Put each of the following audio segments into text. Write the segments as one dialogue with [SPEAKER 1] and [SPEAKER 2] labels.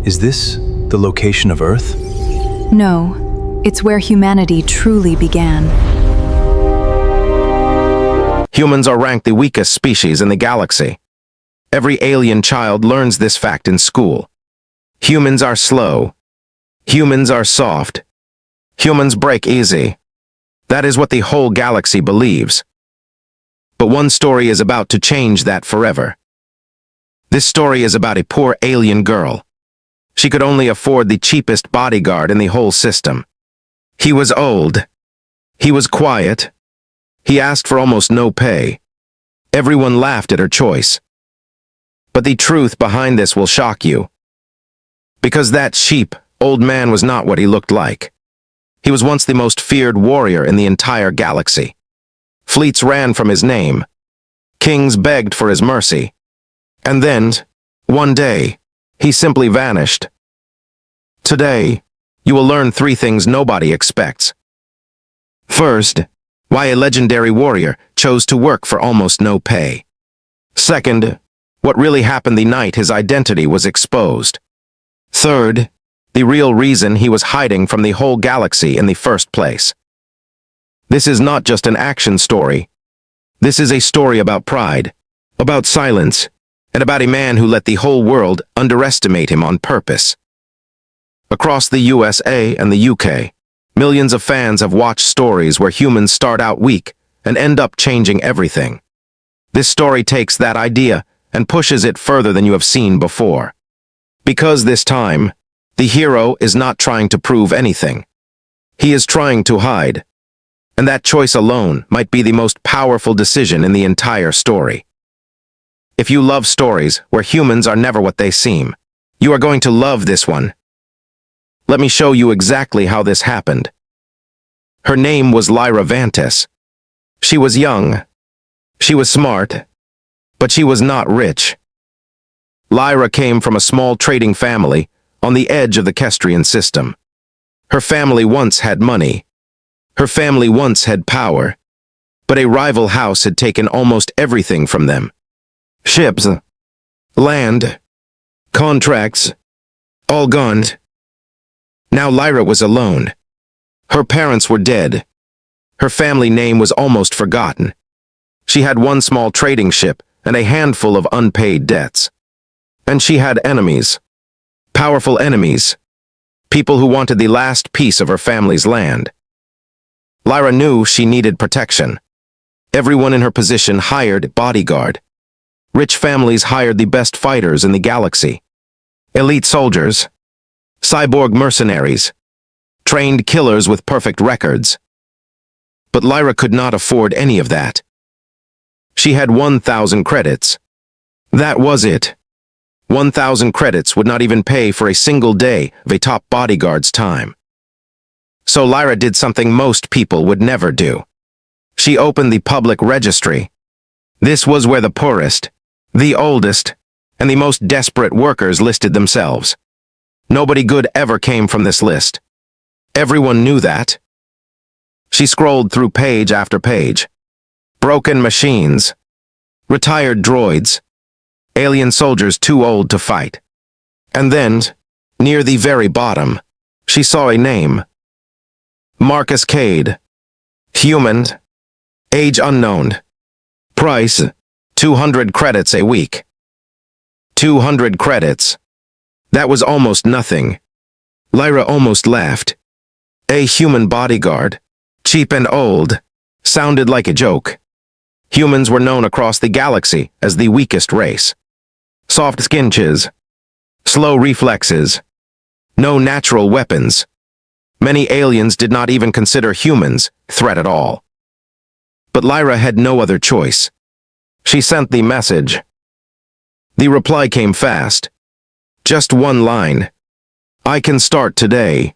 [SPEAKER 1] Is this the location of Earth?
[SPEAKER 2] No, it's where humanity truly began.
[SPEAKER 3] Humans are ranked the weakest species in the galaxy. Every alien child learns this fact in school. Humans are slow. Humans are soft. Humans break easy. That is what the whole galaxy believes. But one story is about to change that forever. This story is about a poor alien girl. She could only afford the cheapest bodyguard in the whole system. He was old. He was quiet. He asked for almost no pay. Everyone laughed at her choice. But the truth behind this will shock you. Because that cheap, old man was not what he looked like. He was once the most feared warrior in the entire galaxy. Fleets ran from his name. Kings begged for his mercy. And then, one day, he simply vanished. Today, you will learn 3 things nobody expects. First, why a legendary warrior chose to work for almost no pay. Second, what really happened the night his identity was exposed. Third, the real reason he was hiding from the whole galaxy in the first place. This is not just an action story. This is a story about pride, about silence, and about a man who let the whole world underestimate him on purpose. Across the USA and the UK, millions of fans have watched stories where humans start out weak and end up changing everything. This story takes that idea and pushes it further than you have seen before. Because this time, the hero is not trying to prove anything. He is trying to hide. And that choice alone might be the most powerful decision in the entire story. If you love stories where humans are never what they seem, you are going to love this one. Let me show you exactly how this happened. Her name was Lyra Vantis. She was young. She was smart. But she was not rich. Lyra came from a small trading family on the edge of the Kestrian system. Her family once had money. Her family once had power. But a rival house had taken almost everything from them. Ships, land, contracts, all gone. Now Lyra was alone. Her parents were dead. Her family name was almost forgotten. She had one small trading ship and a handful of unpaid debts. And she had enemies. Powerful enemies. People who wanted the last piece of her family's land. Lyra knew she needed protection. Everyone in her position hired Bodyguard. Rich families hired the best fighters in the galaxy. Elite soldiers. Cyborg mercenaries. Trained killers with perfect records. But Lyra could not afford any of that. She had 1,000 credits. That was it. 1,000 credits would not even pay for a single day of a top bodyguard's time. So Lyra did something most people would never do. She opened the public registry. This was where the poorest, the oldest, and the most desperate workers listed themselves. Nobody good ever came from this list. Everyone knew that. She scrolled through page after page. Broken machines. Retired droids. Alien soldiers too old to fight. And then, near the very bottom, she saw a name. Marcus Cade. Human. Age unknown. Price, 200 credits a week. 200 credits. That was almost nothing. Lyra almost laughed. A human bodyguard, cheap and old, sounded like a joke. Humans were known across the galaxy as the weakest race. Soft skinches, slow reflexes, no natural weapons. Many aliens did not even consider humans a threat at all. But Lyra had no other choice. She sent the message. The reply came fast. Just one line. I can start today.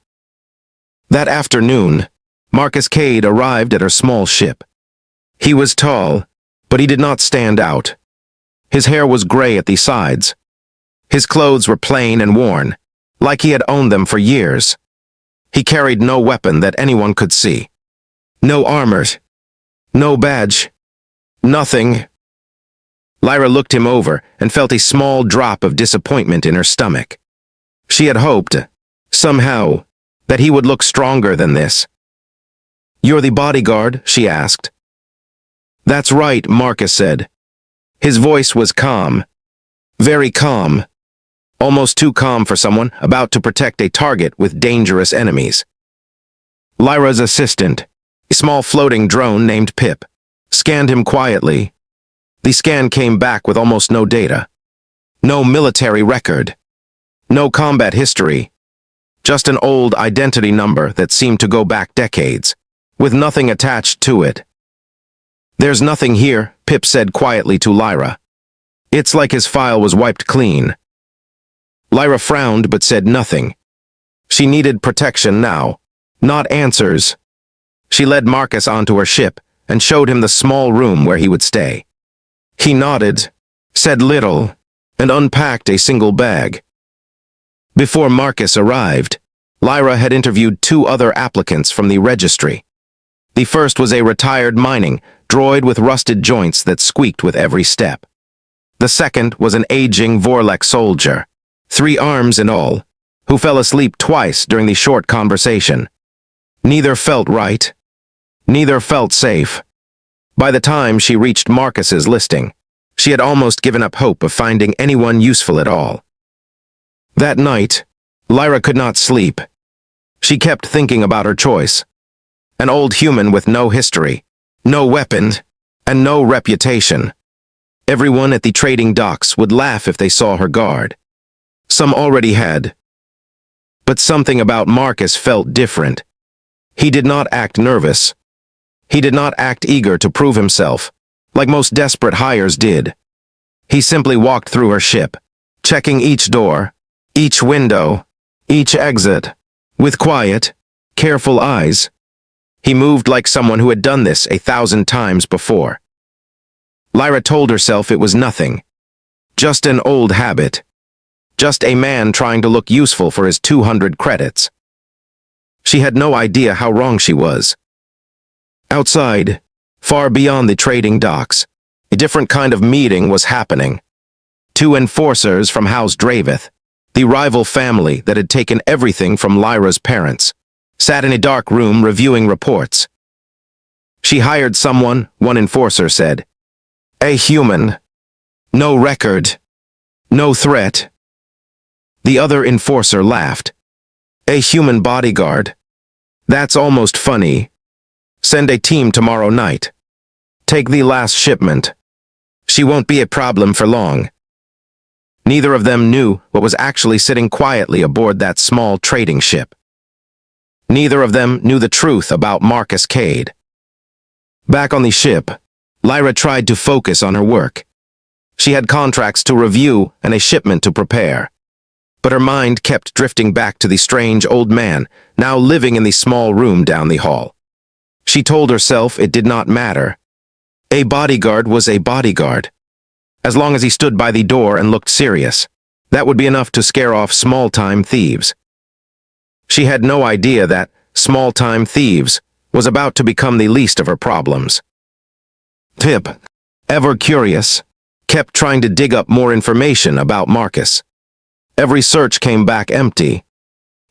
[SPEAKER 3] That afternoon, Marcus Cade arrived at her small ship. He was tall, but he did not stand out. His hair was gray at the sides. His clothes were plain and worn, like he had owned them for years. He carried no weapon that anyone could see. No armor. No badge. Nothing. Lyra looked him over and felt a small drop of disappointment in her stomach. She had hoped, somehow, that he would look stronger than this. "You're the bodyguard?" she asked. "That's right," Marcus said. His voice was calm. Very calm. Almost too calm for someone about to protect a target with dangerous enemies. Lyra's assistant, a small floating drone named Pip, scanned him quietly. The scan came back with almost no data. No military record. No combat history. Just an old identity number that seemed to go back decades, with nothing attached to it. "There's nothing here," Pip said quietly to Lyra. "It's like his file was wiped clean." Lyra frowned but said nothing. She needed protection now, not answers. She led Marcus onto her ship and showed him the small room where he would stay. He nodded, said little, and unpacked a single bag. Before Marcus arrived, Lyra had interviewed 2 other applicants from the registry. The first was a retired mining droid with rusted joints that squeaked with every step. The second was an aging Vorlek soldier, 3 arms in all, who fell asleep twice during the short conversation. Neither felt right. Neither felt safe. By the time she reached Marcus's listing, she had almost given up hope of finding anyone useful at all. That night, Lyra could not sleep. She kept thinking about her choice. An old human with no history, no weapon, and no reputation. Everyone at the trading docks would laugh if they saw her guard. Some already had. But something about Marcus felt different. He did not act nervous. He did not act eager to prove himself, like most desperate hires did. He simply walked through her ship, checking each door, each window, each exit, with quiet, careful eyes. He moved like someone who had done this 1,000 times before. Lyra told herself it was nothing. Just an old habit. Just a man trying to look useful for his 200 credits. She had no idea how wrong she was. Outside, far beyond the trading docks, a different kind of meeting was happening. 2 enforcers from House Dravith, the rival family that had taken everything from Lyra's parents, sat in a dark room reviewing reports. "She hired someone," one enforcer said. "A human. No record. No threat." The other enforcer laughed. "A human bodyguard. That's almost funny. Send a team tomorrow night. Take the last shipment. She won't be a problem for long." Neither of them knew what was actually sitting quietly aboard that small trading ship. Neither of them knew the truth about Marcus Cade. Back on the ship, Lyra tried to focus on her work. She had contracts to review and a shipment to prepare. But her mind kept drifting back to the strange old man, now living in the small room down the hall. She told herself it did not matter. A bodyguard was a bodyguard. As long as he stood by the door and looked serious, that would be enough to scare off small-time thieves. She had no idea that small-time thieves was about to become the least of her problems. Pip, ever curious, kept trying to dig up more information about Marcus. Every search came back empty.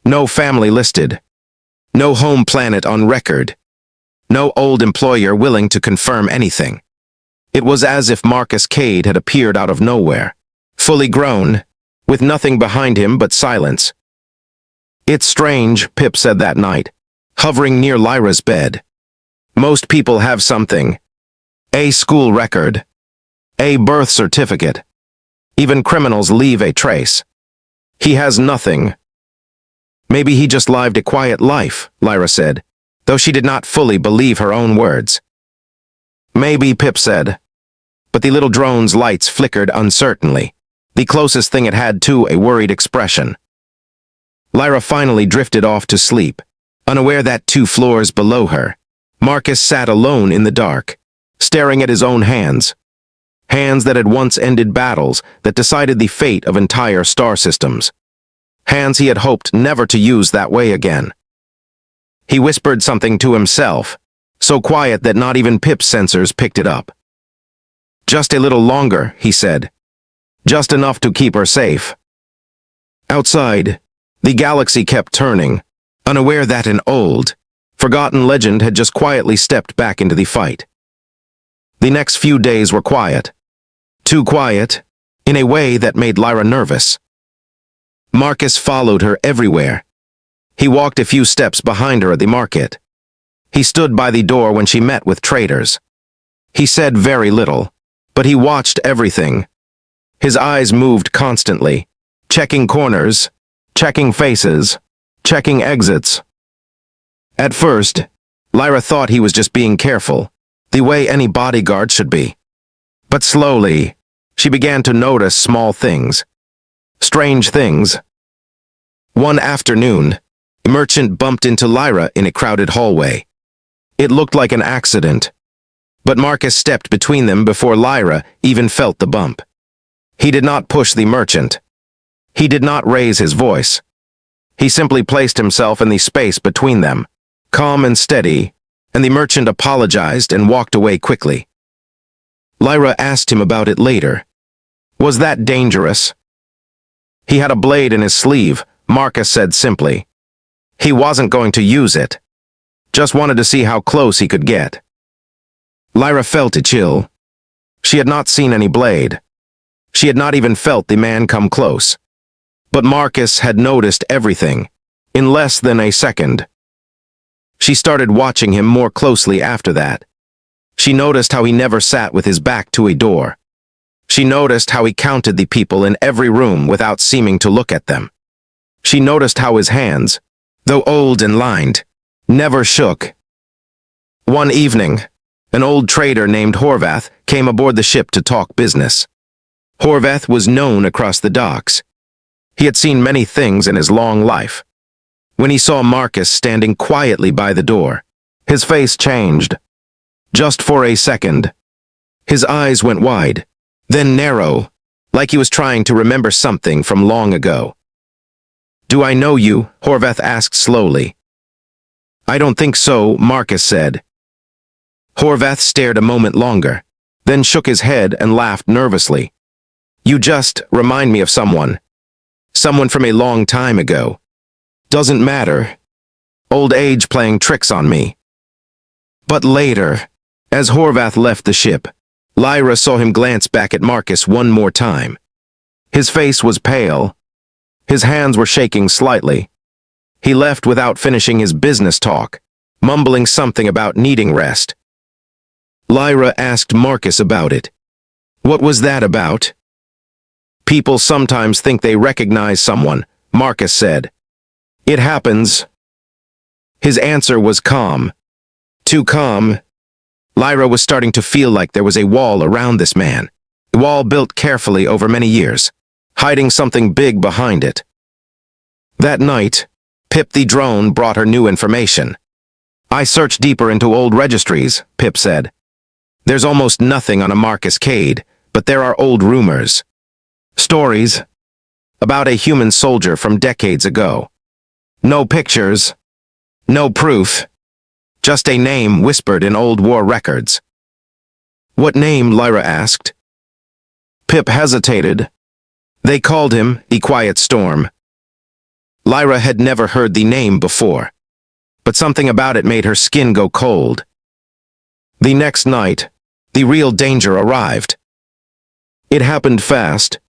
[SPEAKER 3] No family listed. No home planet on record. No old employer willing to confirm anything. It was as if Marcus Cade had appeared out of nowhere, fully grown, with nothing behind him but silence. "It's strange," Pip said that night, hovering near Lyra's bed. "Most people have something. A school record. A birth certificate. Even criminals leave a trace. He has nothing." "Maybe he just lived a quiet life," Lyra said, though she did not fully believe her own words. "Maybe," Pip said. But the little drone's lights flickered uncertainly, the closest thing it had to a worried expression. Lyra finally drifted off to sleep, unaware that 2 floors below her, Marcus sat alone in the dark, staring at his own hands. Hands that had once ended battles that decided the fate of entire star systems. Hands he had hoped never to use that way again. He whispered something to himself, so quiet that not even Pip's sensors picked it up. "Just a little longer," he said. "Just enough to keep her safe." Outside, The galaxy kept turning, unaware that an old, forgotten legend had just quietly stepped back into the fight. The next few days were quiet. Too quiet, in a way that made Lyra nervous. Marcus followed her everywhere. He walked a few steps behind her at the market. He stood by the door when she met with traders. He said very little, but he watched everything. His eyes moved constantly, checking corners, checking faces, checking exits. At first, Lyra thought he was just being careful, the way any bodyguard should be. But slowly, she began to notice small things. Strange things. One afternoon, a merchant bumped into Lyra in a crowded hallway. It looked like an accident, but Marcus stepped between them before Lyra even felt the bump. He did not push the merchant. He did not raise his voice. He simply placed himself in the space between them, calm and steady, and the merchant apologized and walked away quickly. Lyra asked him about it later. Was that dangerous? He had a blade in his sleeve, Marcus said simply. He wasn't going to use it. Just wanted to see how close he could get. Lyra felt a chill. She had not seen any blade. She had not even felt the man come close. But Marcus had noticed everything, in less than a second. She started watching him more closely after that. She noticed how he never sat with his back to a door. She noticed how he counted the people in every room without seeming to look at them. She noticed how his hands, though old and lined, never shook. One evening, an old trader named Horvath came aboard the ship to talk business. Horvath was known across the docks. He had seen many things in his long life. When he saw Marcus standing quietly by the door, his face changed. Just for a second. His eyes went wide, then narrow, like he was trying to remember something from long ago. "Do I know you?" Horvath asked slowly. "I don't think so," Marcus said. Horvath stared a moment longer, then shook his head and laughed nervously. "You just remind me of someone. Someone from a long time ago. Doesn't matter. Old age playing tricks on me." But later, as Horvath left the ship, Lyra saw him glance back at Marcus one more time. His face was pale. His hands were shaking slightly. He left without finishing his business talk, mumbling something about needing rest. Lyra asked Marcus about it. "What was that about?" "People sometimes think they recognize someone," Marcus said. "It happens." His answer was calm. Too calm. Lyra was starting to feel like there was a wall around this man, a wall built carefully over many years, hiding something big behind it. That night, Pip the drone brought her new information. "I searched deeper into old registries," Pip said. "There's almost nothing on a Marcus Cade, but there are old rumors. Stories about a human soldier from decades ago. No pictures, no proof, just a name whispered in old war records." "What name?" Lyra asked. Pip hesitated. "They called him the Quiet Storm." Lyra had never heard the name before, but something about it made her skin go cold. The next night, the real danger arrived. It happened fast.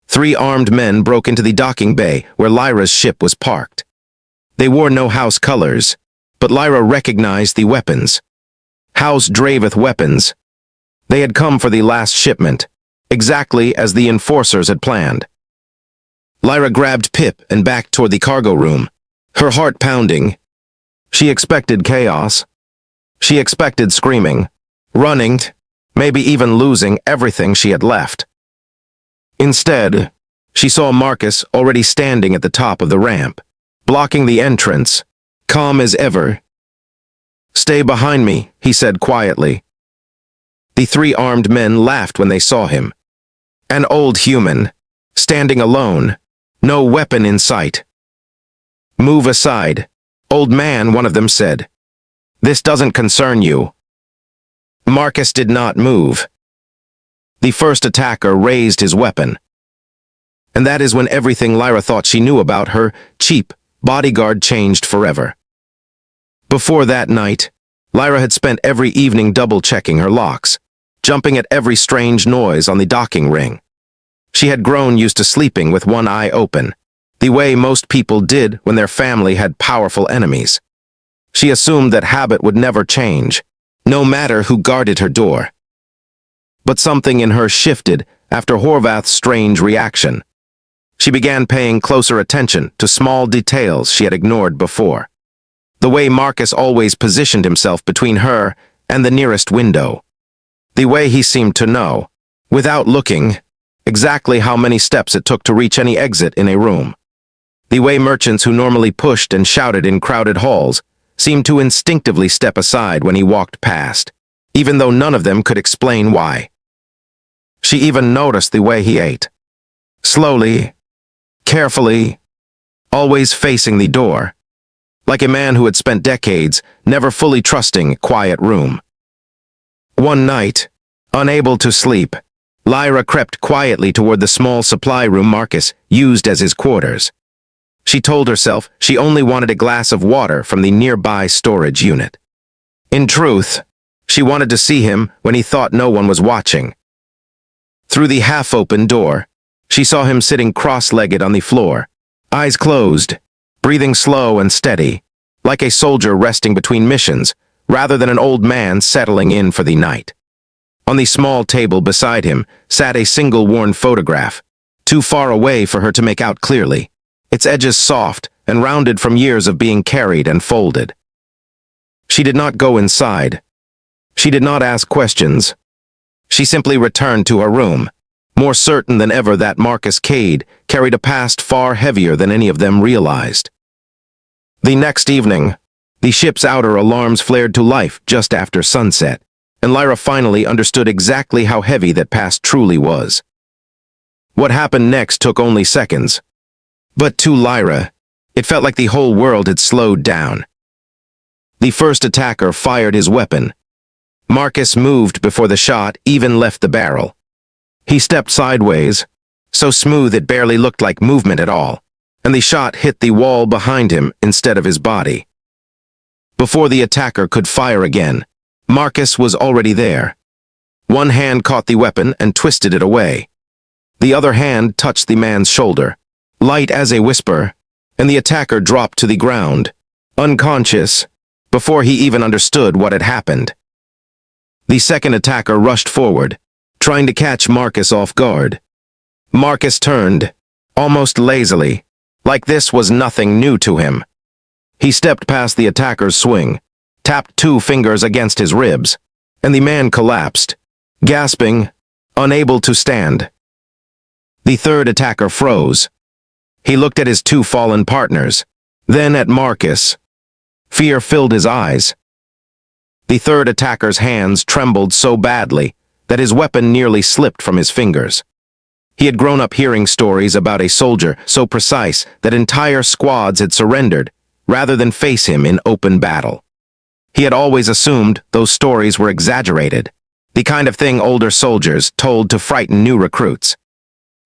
[SPEAKER 3] 3 armed men broke into the docking bay where Lyra's ship was parked. They wore no house colors, but Lyra recognized the weapons. House Draveth weapons. They had come for the last shipment, exactly as the enforcers had planned. Lyra grabbed Pip and backed toward the cargo room, her heart pounding. She expected chaos. She expected screaming, running, maybe even losing everything she had left. Instead, she saw Marcus already standing at the top of the ramp, blocking the entrance, calm as ever. "Stay behind me," he said quietly. The 3 armed men laughed when they saw him. An old human, standing alone, no weapon in sight. "Move aside, old man," one of them said. "This doesn't concern you." Marcus did not move. The first attacker raised his weapon. And that is when everything Lyra thought she knew about her cheap bodyguard changed forever. Before that night, Lyra had spent every evening double-checking her locks, jumping at every strange noise on the docking ring. She had grown used to sleeping with one eye open, the way most people did when their family had powerful enemies. She assumed that habit would never change, no matter who guarded her door. But something in her shifted after Horvath's strange reaction. She began paying closer attention to small details she had ignored before. The way Marcus always positioned himself between her and the nearest window. The way he seemed to know, without looking, exactly how many steps it took to reach any exit in a room. The way merchants who normally pushed and shouted in crowded halls seemed to instinctively step aside when he walked past, even though none of them could explain why. She even noticed the way he ate. Slowly, carefully, always facing the door, like a man who had spent decades never fully trusting a quiet room. One night, unable to sleep, Lyra crept quietly toward the small supply room Marcus used as his quarters. She told herself she only wanted a glass of water from the nearby storage unit. In truth, she wanted to see him when he thought no one was watching. Through the half-open door, she saw him sitting cross-legged on the floor, eyes closed, breathing slow and steady, like a soldier resting between missions, rather than an old man settling in for the night. On the small table beside him sat a single worn photograph, too far away for her to make out clearly, its edges soft and rounded from years of being carried and folded. She did not go inside. She did not ask questions. She simply returned to her room, more certain than ever that Marcus Cade carried a past far heavier than any of them realized. The next evening, the ship's outer alarms flared to life just after sunset, and Lyra finally understood exactly how heavy that past truly was. What happened next took only seconds. But to Lyra, it felt like the whole world had slowed down. The first attacker fired his weapon. Marcus moved before the shot even left the barrel. He stepped sideways, so smooth it barely looked like movement at all, and the shot hit the wall behind him instead of his body. Before the attacker could fire again, Marcus was already there. One hand caught the weapon and twisted it away. The other hand touched the man's shoulder, light as a whisper, and the attacker dropped to the ground, unconscious, before he even understood what had happened. The second attacker rushed forward, trying to catch Marcus off guard. Marcus turned, almost lazily, like this was nothing new to him. He stepped past the attacker's swing, tapped 2 fingers against his ribs, and the man collapsed, gasping, unable to stand. The third attacker froze. He looked at his 2 fallen partners, then at Marcus. Fear filled his eyes. The third attacker's hands trembled so badly that his weapon nearly slipped from his fingers. He had grown up hearing stories about a soldier so precise that entire squads had surrendered rather than face him in open battle. He had always assumed those stories were exaggerated, the kind of thing older soldiers told to frighten new recruits.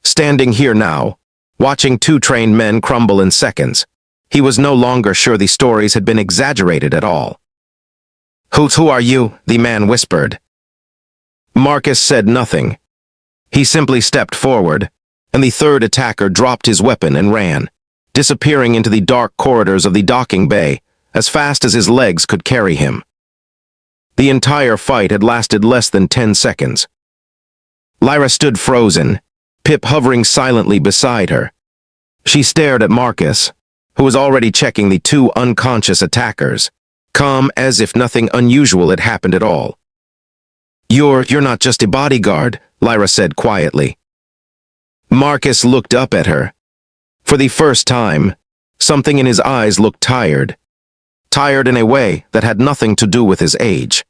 [SPEAKER 3] Standing here now, watching 2 trained men crumble in seconds, he was no longer sure the stories had been exaggerated at all. Who are you?" the man whispered. Marcus said nothing. He simply stepped forward, and the third attacker dropped his weapon and ran, disappearing into the dark corridors of the docking bay as fast as his legs could carry him. The entire fight had lasted less than 10 seconds. Lyra stood frozen, Pip hovering silently beside her. She stared at Marcus, who was already checking the 2 unconscious attackers, calm as if nothing unusual had happened at all. You're not just a bodyguard," Lyra said quietly. Marcus looked up at her. For the first time, something in his eyes looked tired. Tired in a way that had nothing to do with his age.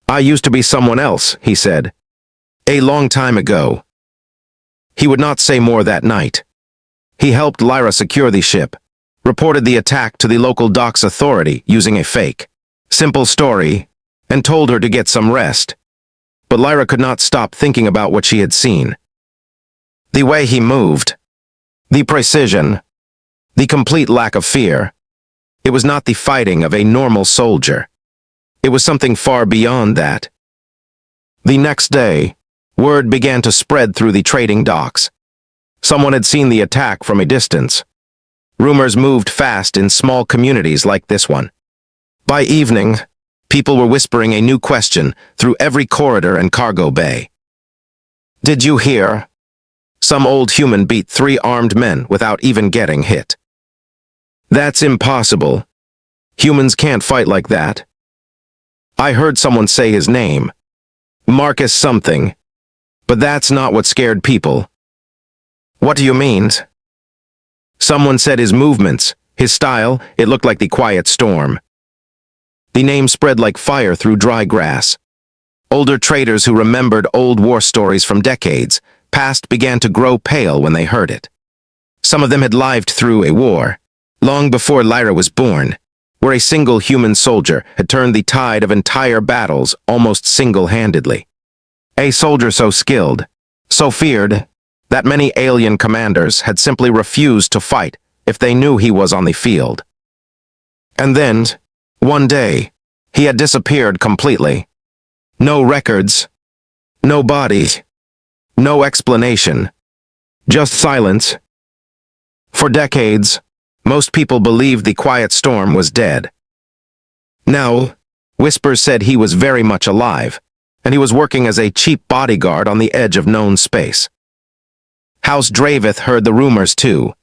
[SPEAKER 3] "I used to be someone else," he said. "A long time ago." He would not say more that night. He helped Lyra secure the ship, reported the attack to the local docks authority using a fake, simple story, and told her to get some rest. But Lyra could not stop thinking about what she had seen. The way he moved. The precision. The complete lack of fear. It was not the fighting of a normal soldier. It was something far beyond that. The next day, word began to spread through the trading docks. Someone had seen the attack from a distance. Rumors moved fast in small communities like this one. By evening, people were whispering a new question through every corridor and cargo bay. Did you hear? Some old human beat 3 armed men without even getting hit. That's impossible. Humans can't fight like that. I heard someone say his name. Marcus something. But that's not what scared people. What do you mean? Someone said his movements, his style, it looked like the quiet storm. The name spread like fire through dry grass. Older traders who remembered old war stories from decades past began to grow pale when they heard it. Some of them had lived through a war, long before Lyra was born, where a single human soldier had turned the tide of entire battles almost single-handedly. A soldier so skilled, so feared, that many alien commanders had simply refused to fight if they knew he was on the field. And then, one day, he had disappeared completely. No records, no body, no explanation, just silence. For decades, most people believed the quiet storm was dead. Now, whispers said he was very much alive, and he was working as a cheap bodyguard on the edge of known space. House Dravith heard the rumors too,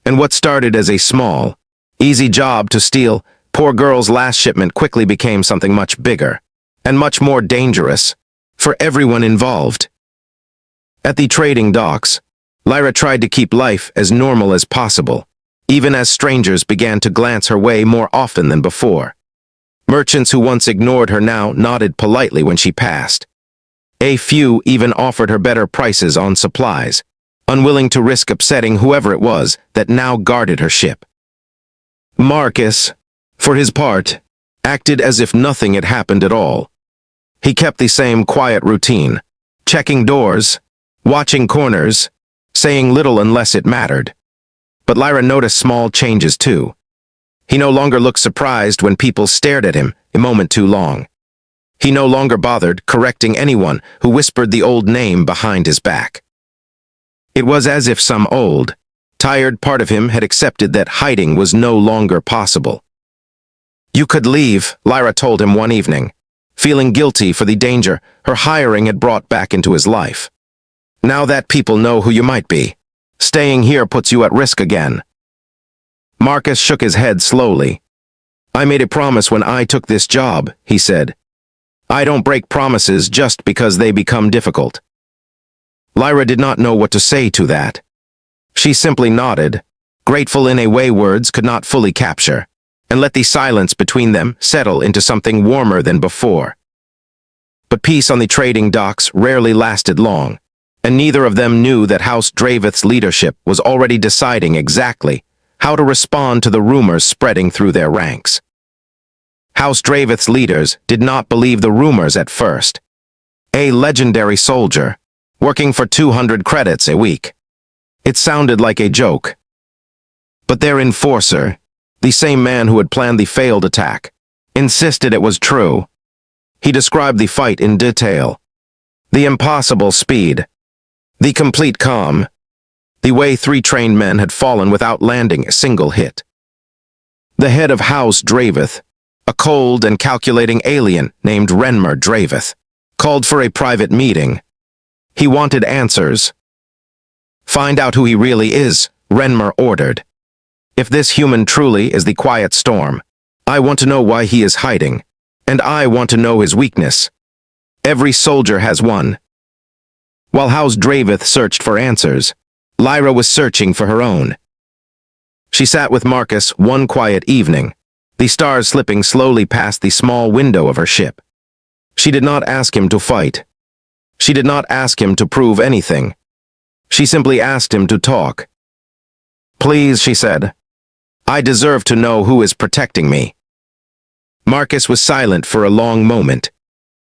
[SPEAKER 3] and what started as a small, easy job to steal poor girl's last shipment quickly became something much bigger, and much more dangerous, for everyone involved. At the trading docks, Lyra tried to keep life as normal as possible, even as strangers began to glance her way more often than before. Merchants who once ignored her now nodded politely when she passed. A few even offered her better prices on supplies, unwilling to risk upsetting whoever it was that now guarded her ship. Marcus, for his part, acted as if nothing had happened at all. He kept the same quiet routine, checking doors, watching corners, saying little unless it mattered. But Lyra noticed small changes too. He no longer looked surprised when people stared at him a moment too long. He no longer bothered correcting anyone who whispered the old name behind his back. It was as if some old, tired part of him had accepted that hiding was no longer possible. You could leave, Lyra told him one evening, feeling guilty for the danger her hiring had brought back into his life. Now that people know who you might be, staying here puts you at risk again. Marcus shook his head slowly. I made a promise when I took this job, he said. I don't break promises just because they become difficult. Lyra did not know what to say to that. She simply nodded, grateful in a way words could not fully capture, and let the silence between them settle into something warmer than before. But peace on the trading docks rarely lasted long, and neither of them knew that House Dravith's leadership was already deciding exactly how to respond to the rumors spreading through their ranks. House Dravith's leaders did not believe the rumors at first. A legendary soldier, working for 200 credits a week. It sounded like a joke. But their enforcer, the same man who had planned the failed attack, insisted it was true. He described the fight in detail. The impossible speed. The complete calm. The way 3 trained men had fallen without landing a single hit. The head of House Dravith, a cold and calculating alien named Renmer Dravith, called for a private meeting. He wanted answers. Find out who he really is, Renmer ordered. If this human truly is the quiet storm, I want to know why he is hiding, and I want to know his weakness. Every soldier has one. While House Dravith searched for answers, Lyra was searching for her own. She sat with Marcus one quiet evening, the stars slipping slowly past the small window of her ship. She did not ask him to fight. She did not ask him to prove anything. She simply asked him to talk. Please, she said. I deserve to know who is protecting me. Marcus was silent for a long moment.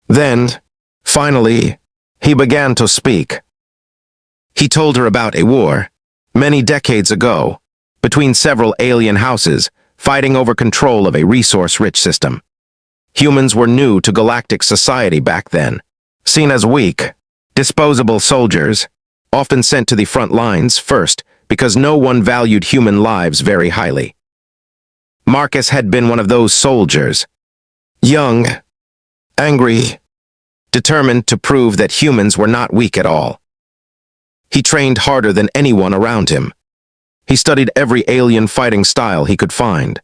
[SPEAKER 3] Then, finally, he began to speak. He told her about a war, many decades ago, between several alien houses, fighting over control of a resource-rich system. Humans were new to galactic society back then, seen as weak, disposable soldiers, often sent to the front lines first because no one valued human lives very highly. Marcus had been one of those soldiers, young, angry, determined to prove that humans were not weak at all. He trained harder than anyone around him. He studied every alien fighting style he could find.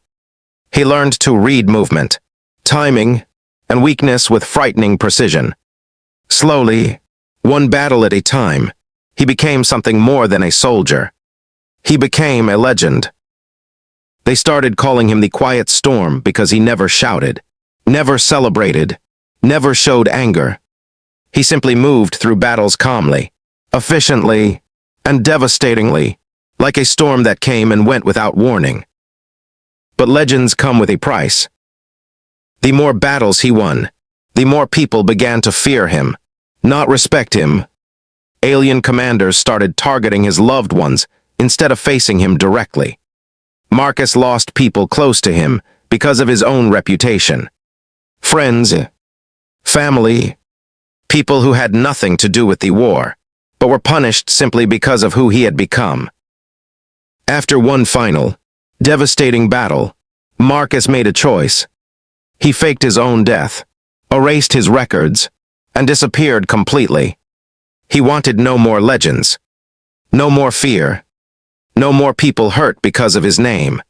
[SPEAKER 3] He learned to read movement, timing, and weakness with frightening precision. Slowly, one battle at a time, he became something more than a soldier. He became a legend. They started calling him the Quiet Storm because he never shouted, never celebrated, never showed anger. He simply moved through battles calmly, efficiently, and devastatingly, like a storm that came and went without warning. But legends come with a price. The more battles he won, the more people began to fear him, not respect him. Alien commanders started targeting his loved ones instead of facing him directly. Marcus lost people close to him because of his own reputation. Friends, family, people who had nothing to do with the war, but were punished simply because of who he had become. After one final, devastating battle, Marcus made a choice. He faked his own death, erased his records, and disappeared completely. He wanted no more legends, no more fear, no more people hurt because of his name.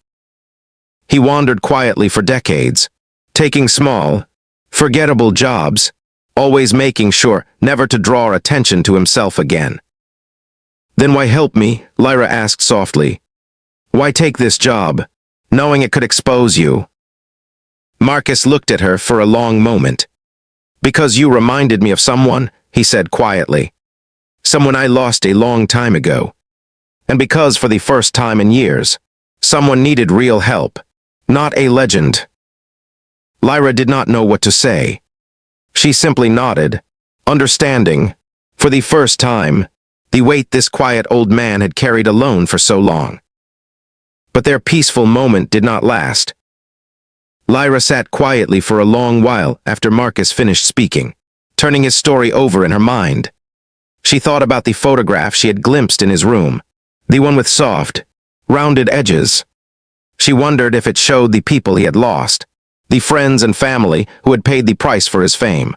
[SPEAKER 3] He wandered quietly for decades, taking small, forgettable jobs, always making sure never to draw attention to himself again. Then why help me? Lyra asked softly. Why take this job, knowing it could expose you? Marcus looked at her for a long moment. Because you reminded me of someone, he said quietly. Someone I lost a long time ago. And because for the first time in years, someone needed real help, not a legend. Lyra did not know what to say. She simply nodded, understanding, for the first time, the weight this quiet old man had carried alone for so long. But their peaceful moment did not last. Lyra sat quietly for a long while after Marcus finished speaking, turning his story over in her mind. She thought about the photograph she had glimpsed in his room, the one with soft, rounded edges. She wondered if it showed the people he had lost, the friends and family who had paid the price for his fame.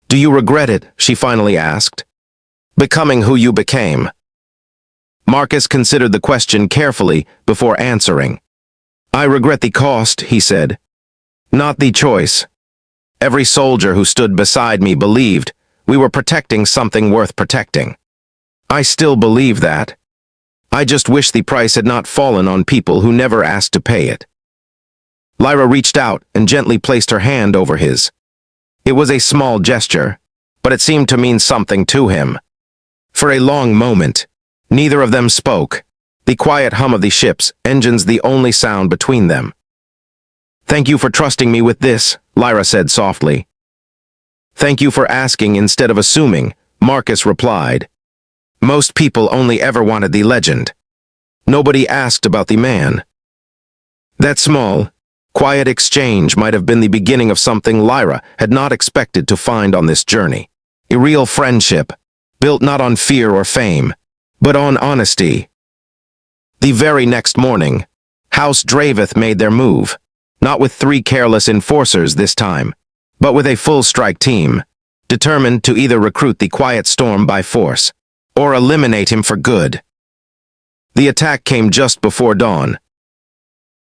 [SPEAKER 3] Do you regret it? She finally asked. Becoming who you became. Marcus considered the question carefully before answering. I regret the cost, he said. Not the choice. Every soldier who stood beside me believed we were protecting something worth protecting. I still believe that. I just wish the price had not fallen on people who never asked to pay it. Lyra reached out and gently placed her hand over his. It was a small gesture, but it seemed to mean something to him. For a long moment, neither of them spoke, the quiet hum of the ship's engines the only sound between them. Thank you for trusting me with this, Lyra said softly. Thank you for asking instead of assuming, Marcus replied. Most people only ever wanted the legend. Nobody asked about the man. That small, quiet exchange might have been the beginning of something Lyra had not expected to find on this journey. A real friendship, built not on fear or fame, but on honesty. The very next morning, House Draveth made their move, not with 3 careless enforcers this time, but with a full strike team, determined to either recruit the Quiet Storm by force, or eliminate him for good. The attack came just before dawn.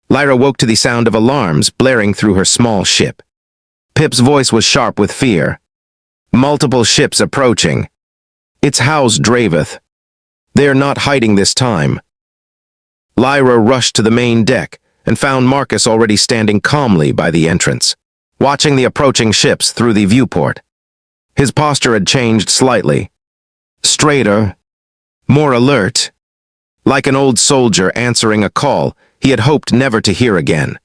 [SPEAKER 3] Lyra woke to the sound of alarms blaring through her small ship. Pip's voice was sharp with fear. Multiple ships approaching. It's House Draveth. They're not hiding this time. Lyra rushed to the main deck and found Marcus already standing calmly by the entrance, watching the approaching ships through the viewport. His posture had changed slightly. Straighter, more alert, like an old soldier answering a call he had hoped never to hear again.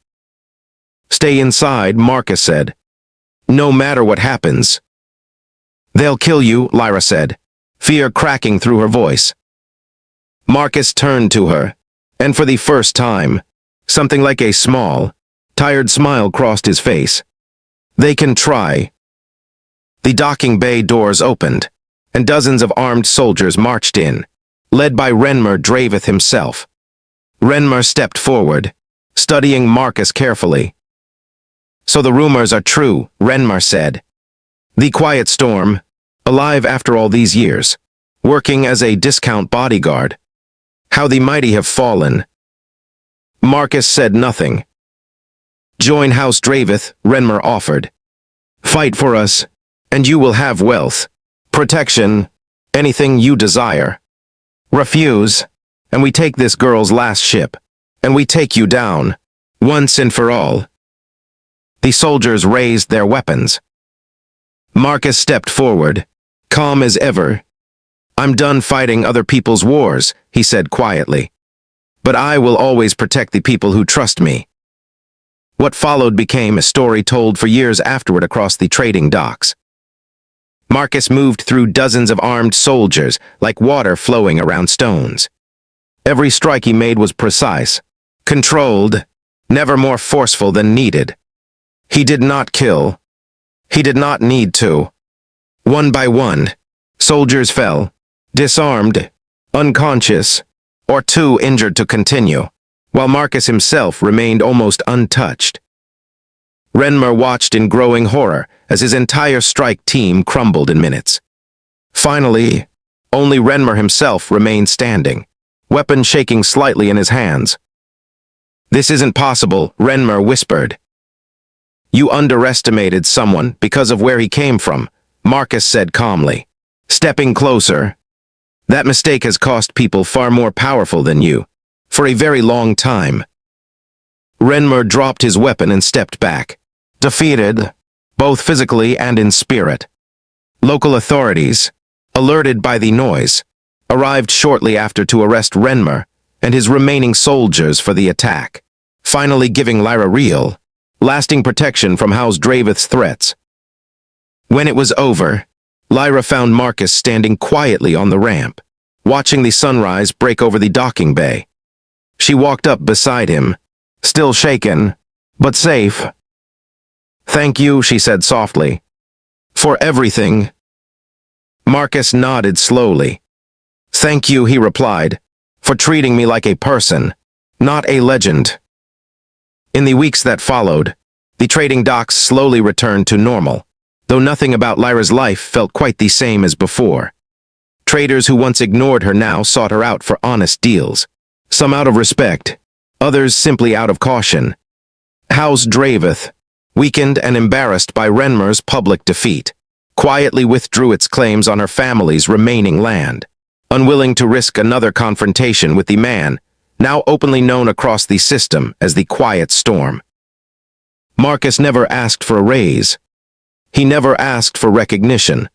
[SPEAKER 3] Stay inside, Marcus said. No matter what happens. They'll kill you, Lyra said. fear cracking through her voice. Marcus turned to her, and for the first time, something like a small, tired smile crossed his face. They can try. The docking bay doors opened, and dozens of armed soldiers marched in, led by Renmer Draveth himself. Renmer stepped forward, studying Marcus carefully. "So the rumors are true," Renmer said. "The Quiet Storm, alive after all these years, working as a discount bodyguard. How the mighty have fallen." Marcus said nothing. "Join House Draveth," Renmer offered. "Fight for us, and you will have wealth, protection, anything you desire. Refuse, and we take this girl's last ship, and we take you down, once and for all." The soldiers raised their weapons. Marcus stepped forward, calm as ever. "I'm done fighting other people's wars," he said quietly. "But I will always protect the people who trust me." What followed became a story told for years afterward across the trading docks. Marcus moved through dozens of armed soldiers, like water flowing around stones. Every strike he made was precise, controlled, never more forceful than needed. He did not kill. He did not need to. One by one, soldiers fell, disarmed, unconscious, or too injured to continue, while Marcus himself remained almost untouched. Renmer watched in growing horror as his entire strike team crumbled in minutes. Finally, only Renmer himself remained standing, weapon shaking slightly in his hands. "This isn't possible," Renmer whispered. "You underestimated someone because of where he came from," Marcus said calmly, stepping closer. "That mistake has cost people far more powerful than you, for a very long time." Renmer dropped his weapon and stepped back, defeated, both physically and in spirit. Local authorities, alerted by the noise, arrived shortly after to arrest Renmer and his remaining soldiers for the attack, finally giving Lyra real, lasting protection from House Draveth's threats. When it was over, Lyra found Marcus standing quietly on the ramp, watching the sunrise break over the docking bay. She walked up beside him, still shaken, but safe. "Thank you," she said softly. "For everything." Marcus nodded slowly. "Thank you," he replied, "for treating me like a person, not a legend." In the weeks that followed, the trading docks slowly returned to normal, though nothing about Lyra's life felt quite the same as before. Traders who once ignored her now sought her out for honest deals, some out of respect, others simply out of caution. House Draveth, weakened and embarrassed by Renmer's public defeat, quietly withdrew its claims on her family's remaining land, unwilling to risk another confrontation with the man now openly known across the system as the Quiet Storm. Marcus never asked for a raise. He never asked for recognition.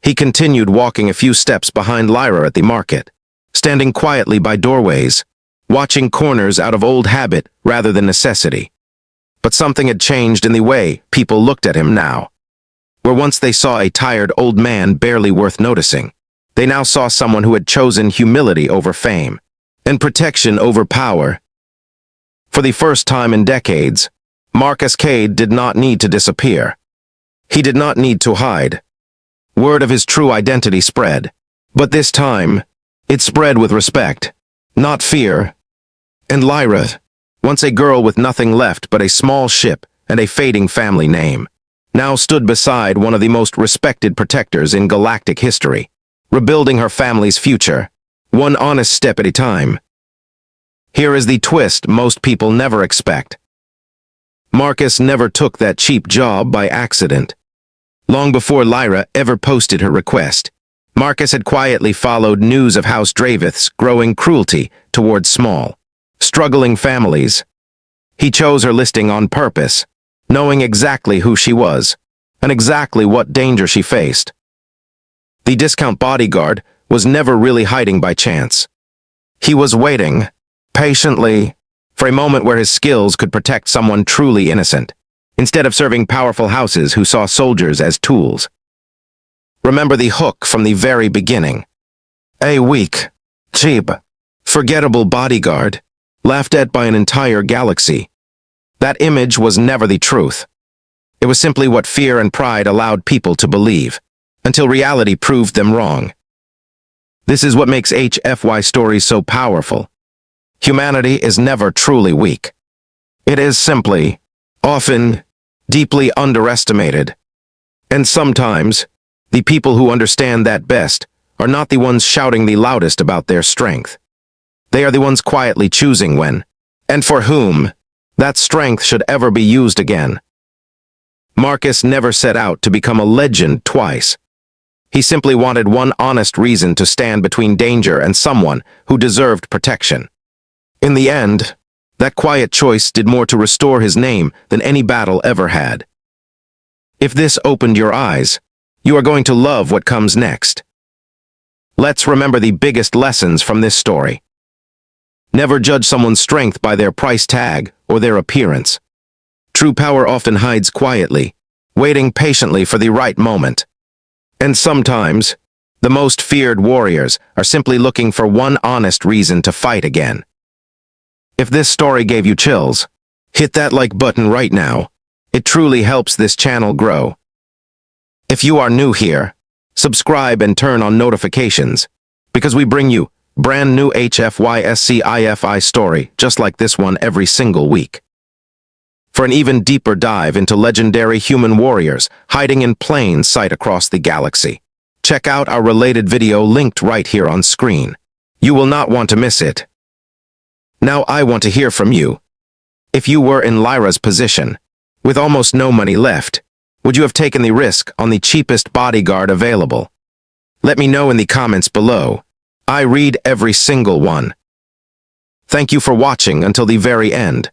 [SPEAKER 3] He continued walking a few steps behind Lyra at the market, standing quietly by doorways, watching corners out of old habit rather than necessity. But something had changed in the way people looked at him now. Where once they saw a tired old man barely worth noticing, they now saw someone who had chosen humility over fame, and protection over power. For the first time in decades, Marcus Cade did not need to disappear. He did not need to hide. Word of his true identity spread, but this time, it spread with respect, not fear. And Lyra, once a girl with nothing left but a small ship and a fading family name, now stood beside one of the most respected protectors in galactic history, rebuilding her family's future, one honest step at a time. Here is the twist most people never expect. Marcus never took that cheap job by accident. Long before Lyra ever posted her request, Marcus had quietly followed news of House Draveth's growing cruelty towards small, struggling families. He chose her listing on purpose, knowing exactly who she was, and exactly what danger she faced. The discount bodyguard was never really hiding by chance. He was waiting, patiently, for a moment where his skills could protect someone truly innocent, instead of serving powerful houses who saw soldiers as tools. Remember the hook from the very beginning. A weak, cheap, forgettable bodyguard, laughed at by an entire galaxy. That image was never the truth. It was simply what fear and pride allowed people to believe, until reality proved them wrong. This is what makes HFY stories so powerful. Humanity is never truly weak. It is simply, often, deeply underestimated. And sometimes, the people who understand that best are not the ones shouting the loudest about their strength. They are the ones quietly choosing when, and for whom, that strength should ever be used again. Marcus never set out to become a legend twice. He simply wanted one honest reason to stand between danger and someone who deserved protection. In the end, that quiet choice did more to restore his name than any battle ever had. If this opened your eyes, you are going to love what comes next. Let's remember the biggest lessons from this story. Never judge someone's strength by their price tag or their appearance. True power often hides quietly, waiting patiently for the right moment. And sometimes, the most feared warriors are simply looking for one honest reason to fight again. If this story gave you chills, hit that like button right now. It truly helps this channel grow. If you are new here, subscribe and turn on notifications, because we bring you brand new HFY Sci-Fi story just like this one every single week. For an even deeper dive into legendary human warriors hiding in plain sight across the galaxy, check out our related video linked right here on screen. You will not want to miss it. Now I want to hear from you. If you were in Lyra's position, with almost no money left, would you have taken the risk on the cheapest bodyguard available? Let me know in the comments below. I read every single one. Thank you for watching until the very end.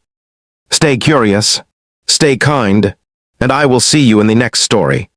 [SPEAKER 3] Stay curious, stay kind, and I will see you in the next story.